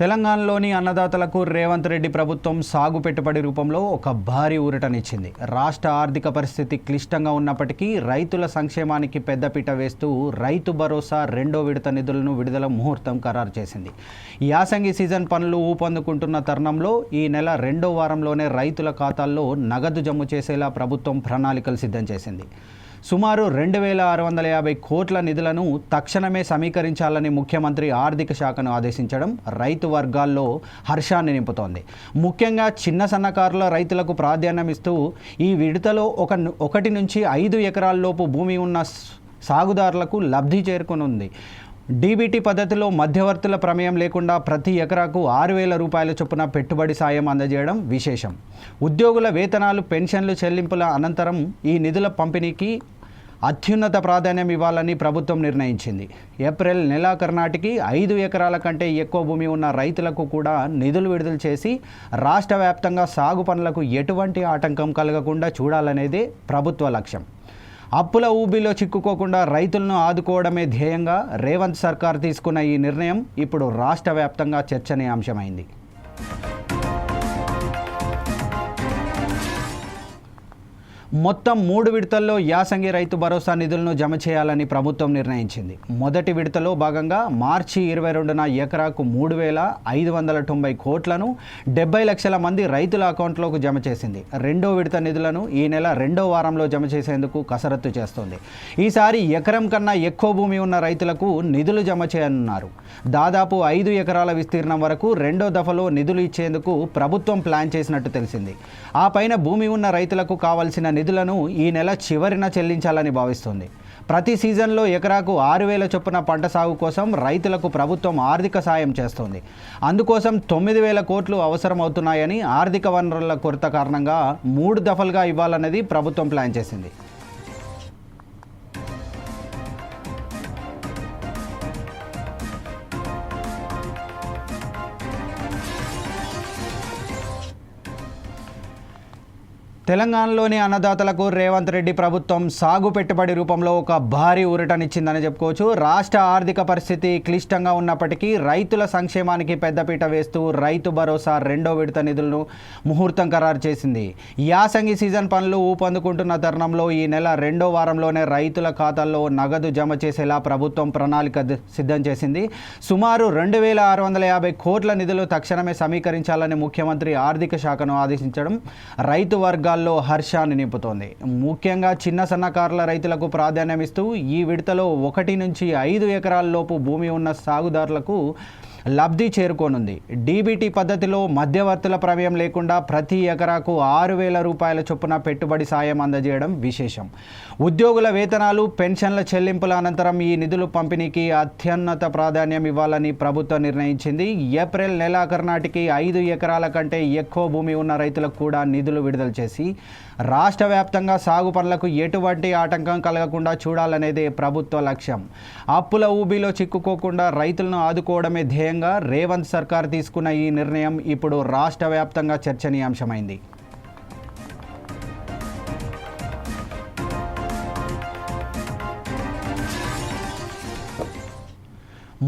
తెలంగాణలోని అన్నదాతలకు రేవంత్ రెడ్డి ప్రభుత్వం సాగు పెట్టుబడి రూపంలో ఒక భారీ ఊరటనిచ్చింది. రాష్ట్ర ఆర్థిక పరిస్థితి క్లిష్టంగా ఉన్నప్పటికీ రైతుల సంక్షేమానికి పెద్దపీట వేస్తూ రైతు భరోసా రెండో విడత నిధులను విడుదల ముహూర్తం ఖరారు చేసింది. యాసంగి సీజన్ పనులు ఊపందుకుంటున్న తరుణంలో ఈ నెల రెండో వారంలోనే రైతుల ఖాతాల్లో నగదు జమ చేసేలా ప్రభుత్వం ప్రణాళికలు సిద్ధం చేసింది. సుమారు 2650 కోట్ల నిధులను తక్షణమే సమీకరించాలని ముఖ్యమంత్రి ఆర్థిక శాఖను ఆదేశించడం రైతు వర్గాల్లో హర్షాన్ని నింపుతోంది. ముఖ్యంగా చిన్న సన్నకారుల రైతులకు ప్రాధాన్యమిస్తూ ఈ విడతలో 1 నుంచి 5 ఎకరాల్లోపు భూమి ఉన్న సాగుదారులకు లబ్ధి చేరుకునుంది. డీబీటీ పద్ధతిలో మధ్యవర్తుల ప్రమేయం లేకుండా ప్రతి ఎకరాకు 6,000 రూపాయల చొప్పున పెట్టుబడి సాయం అందజేయడం విశేషం. ఉద్యోగుల వేతనాలు, పెన్షన్లు చెల్లింపుల అనంతరం ఈ నిధుల పంపిణీకి అత్యున్నత ప్రాధాన్యం ఇవ్వాలని ప్రభుత్వం నిర్ణయించింది. ఏప్రిల్ నెలాఖరు నాటికి 5 ఎకరాల కంటే ఎక్కువ భూమి ఉన్న రైతులకు కూడా నిధులు విడుదల చేసి రాష్ట్ర వ్యాప్తంగా సాగు పనులకు ఎటువంటి ఆటంకం కలగకుండా చూడాలనేదే ప్రభుత్వ లక్ష్యం. అప్పుల ఊబిలో చిక్కుకోకుండా రైతులను ఆదుకోవడమే ధ్యేయంగా రేవంత్ సర్కార్ తీసుకున్న ఈ నిర్ణయం ఇప్పుడు రాష్ట్ర వ్యాప్తంగా చర్చనీయాంశమైంది. మొత్తం 3 విడతల్లో యాసంగి రైతు భరోసా నిధులను జమ చేయాలని ప్రభుత్వం నిర్ణయించింది. మొదటి విడతలో భాగంగా మార్చి 22న ఎకరాకు 3,590 కోట్లను 70 లక్షల మంది రైతుల అకౌంట్లోకి జమ చేసింది. రెండో విడత నిధులను ఈ నెల రెండో వారంలో జమ చేసేందుకు కసరత్తు చేస్తోంది. ఈసారి ఎకరం కన్నా ఎక్కువ భూమి ఉన్న రైతులకు నిధులు జమ చేయనున్నారు. దాదాపు 5 ఎకరాల విస్తీర్ణం వరకు రెండో దఫలో నిధులు ఇచ్చేందుకు ప్రభుత్వం ప్లాన్ చేసినట్టు తెలిసింది. ఆ పైన భూమి ఉన్న రైతులకు కావాల్సిన నిధులను ఈ నెల చివరిన చెల్లించాలని భావిస్తోంది. ప్రతి సీజన్లో ఎకరాకు 6,000 చొప్పున పంట సాగు కోసం రైతులకు ప్రభుత్వం ఆర్థిక సాయం చేస్తోంది. అందుకోసం 9,000 కోట్లు అవసరమవుతున్నాయని, ఆర్థిక వనరుల కొరత కారణంగా 3 దఫలుగా ఇవ్వాలన్నది ప్రభుత్వం ప్లాన్ చేసింది. తెలంగాణలోని అన్నదాతలకు రేవంత్ రెడ్డి ప్రభుత్వం సాగు పెట్టుబడి రూపంలో ఒక భారీ ఊరటనిచ్చిందని చెప్పుకోవచ్చు. రాష్ట్ర ఆర్థిక పరిస్థితి క్లిష్టంగా ఉన్నప్పటికీ రైతుల సంక్షేమానికి పెద్దపీట వేస్తూ రైతు భరోసా రెండో విడత నిధులను ముహూర్తం ఖరారు చేసింది. యాసంగి సీజన్ పనులు ఊపందుకుంటున్న తరుణంలో ఈ నెల రెండో వారంలోనే రైతుల ఖాతాల్లో నగదు జమ చేసేలా ప్రభుత్వం ప్రణాళిక సిద్ధం చేసింది. సుమారు 2,650 కోట్ల నిధులు తక్షణమే సమీకరించాలని ముఖ్యమంత్రి ఆర్థిక శాఖను ఆదేశించడం రైతు వర్గాల్లో హర్షాన్ని నింపుతోంది. ముఖ్యంగా చిన్న సన్నకారుల రైతులకు ప్రాధాన్యమిస్తూ ఈ విడతలో 1 నుంచి 5 ఎకరాల్లోపు భూమి ఉన్న సాగుదారులకు లబ్ధి చేరుకోనుంది. డీబీటీ పద్ధతిలో మధ్యవర్తుల ప్రమేయం లేకుండా ప్రతి ఎకరాకు 6,000 రూపాయల చొప్పున పెట్టుబడి సాయం అందజేయడం విశేషం. ఉద్యోగుల వేతనాలు, పెన్షన్ల చెల్లింపుల అనంతరం ఈ నిధుల పంపిణీకి అత్యున్నత ప్రాధాన్యం ఇవ్వాలని ప్రభుత్వం నిర్ణయించింది. ఏప్రిల్ నెలాఖరు నాటికి 5 ఎకరాల కంటే ఎక్కువ భూమి ఉన్న రైతులకు కూడా నిధులు విడుదల చేసి రాష్ట్ర వ్యాప్తంగా సాగు పనులకు ఎటువంటి ఆటంకం కలగకుండా చూడాలనేదే ప్రభుత్వ లక్ష్యం. అప్పుల ఊబిలో చిక్కుకోకుండా రైతులను ఆదుకోవడమే ధ్యేయంగా రేవంత్ సర్కార్ తీసుకున్న ఈ నిర్ణయం ఇప్పుడు రాష్ట్ర వ్యాప్తంగా చర్చనీయాంశమైంది.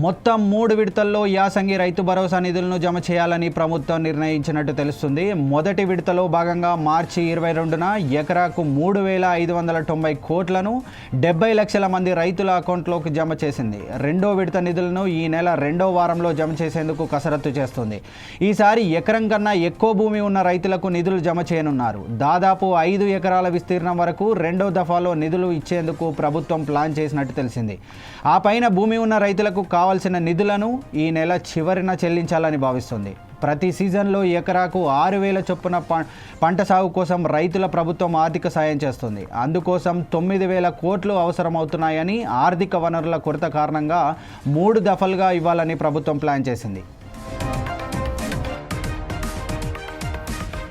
మొత్తం 3 విడతల్లో యాసంగి రైతు భరోసా నిధులను జమ చేయాలని ప్రభుత్వం నిర్ణయించినట్టు తెలుస్తుంది. మొదటి విడతలో భాగంగా మార్చి 22న ఎకరాకు 3,590 కోట్లను 70 లక్షల మంది రైతుల అకౌంట్లోకి జమ చేసింది. రెండో విడత నిధులను ఈ నెల రెండో వారంలో జమ చేసేందుకు కసరత్తు చేస్తుంది. ఈసారి ఎకరం కన్నా ఎక్కువ భూమి ఉన్న రైతులకు నిధులు జమ చేయనున్నారు. దాదాపు 5 ఎకరాల విస్తీర్ణం వరకు రెండో దఫాలో నిధులు ఇచ్చేందుకు ప్రభుత్వం ప్లాన్ చేసినట్టు తెలిసింది. ఆ పైన భూమి ఉన్న రైతులకు కావాల్సిన నిధులను ఈ నెల చివరిన చెల్లించాలని భావిస్తుంది. ప్రతి సీజన్లో ఎకరాకు 6,000 చొప్పున పంట సాగు కోసం రైతుల ప్రభుత్వం ఆర్థిక సాయం చేస్తుంది. అందుకోసం 9,000 కోట్లు అవసరమవుతున్నాయని, ఆర్థిక వనరుల కొరత కారణంగా 3 దఫలుగా ఇవ్వాలని ప్రభుత్వం ప్లాన్ చేసింది.